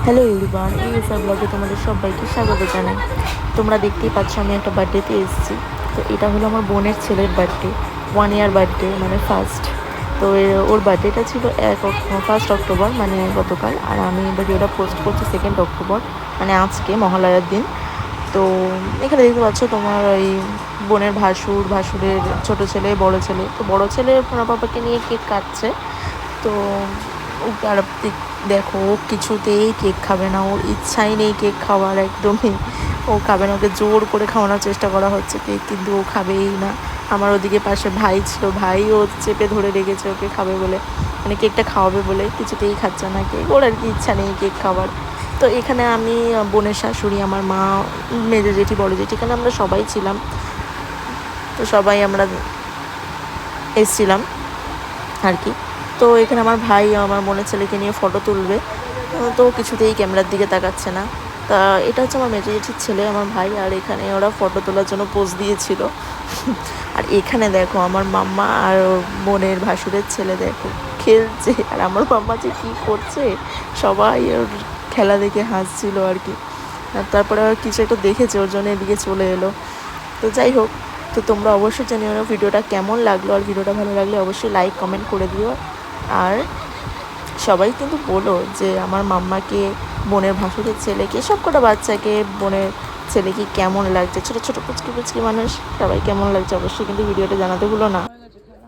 Hello everyone, USR ব্লগে তোমাদের সবাইকে স্বাগত জানাই। তোমরা দেখতেই পাচ্ছ আমি একটা বার্থডেতে এসেছি। তো এটা হলো আমার বোনের ছেলের বার্থডে, 1 ইয়ার বার্থডে, মানে ফার্স্ট। তো ওর বার্থডেটা ছিল 1 অক্টোবর, মানে গতকাল। আর আমি ভিডিওটা পোস্ট করছি 2 অক্টোবর, মানে আজকে মহালয়ার দিন। তো এখানে দেখতে পাচ্ছ তোমার ওই বোনের ভাসুরের ছোট ছেলে, বড় ছেলে। তো বড় ছেলে ওনার বাবাকে নিয়ে কেক কাটছে। তো আর দেখো, ও কিছুতেই কেক খাবে না, ওর ইচ্ছাই নেই কেক খাওয়ার, একদমই ও খাবে না। ওকে জোর করে খাওয়ানোর চেষ্টা করা হচ্ছে কেক, কিন্তু ও খাবেই না। আমার ওদিকে পাশে ভাই ছিল, ভাইও চেপে ধরে রেখেছে ওকে খাবে বলে, মানে কেকটা খাওয়াবে বলে, কিছুতেই খাচ্ছে না কেক। ওর আর কি ইচ্ছা নেই কেক খাওয়ার। তো এখানে আমি, বোনের শাশুড়ি, আমার মা, মেজো জেঠি, বড় জেঠি, এখানে আমরা সবাই ছিলাম। তো সবাই আমরা এসছিলাম আর কি। তো এখানে আমার ভাই আমার বোনের ছেলেকে নিয়ে ফটো তুলবে, তো কিছুতেই ক্যামেরার দিকে তাকাচ্ছে না। তা এটা হচ্ছে আমার মেজো জেঠির ছেলে, আমার ভাই। আর এখানে ওরা ফটো তোলার জন্য পোজ দিয়েছিল। আর এখানে দেখো আমার মাম্মা আর ওর বোনের ভাসুরের ছেলে দেখো খেলছে, আর আমার মাম্মা যে কী করছে, সবাই ওর খেলা দেখে হাসছিল আর কি। আর তারপরে আর কিছু একটা দেখেছে, ওর জন্য এদিকে চলে এলো। তো যাই হোক, তো তোমরা অবশ্যই জানিও ভিডিওটা কেমন লাগলো, আর ভিডিওটা ভালো লাগলে অবশ্যই লাইক কমেন্ট করে দিও। আর সবাই কিন্তু বলো যে আমার মাম্মাকে, বোনের ভাসুরের ছেলেকে, সব কটা বাচ্চাকে, বোনের ছেলেকে কেমন লাগছে, ছোটো ছোটো পুচকি পুচকি মানুষ, সবাই কেমন লাগছে অবশ্যই কিন্তু ভিডিওটা জানাতে ভুলো না।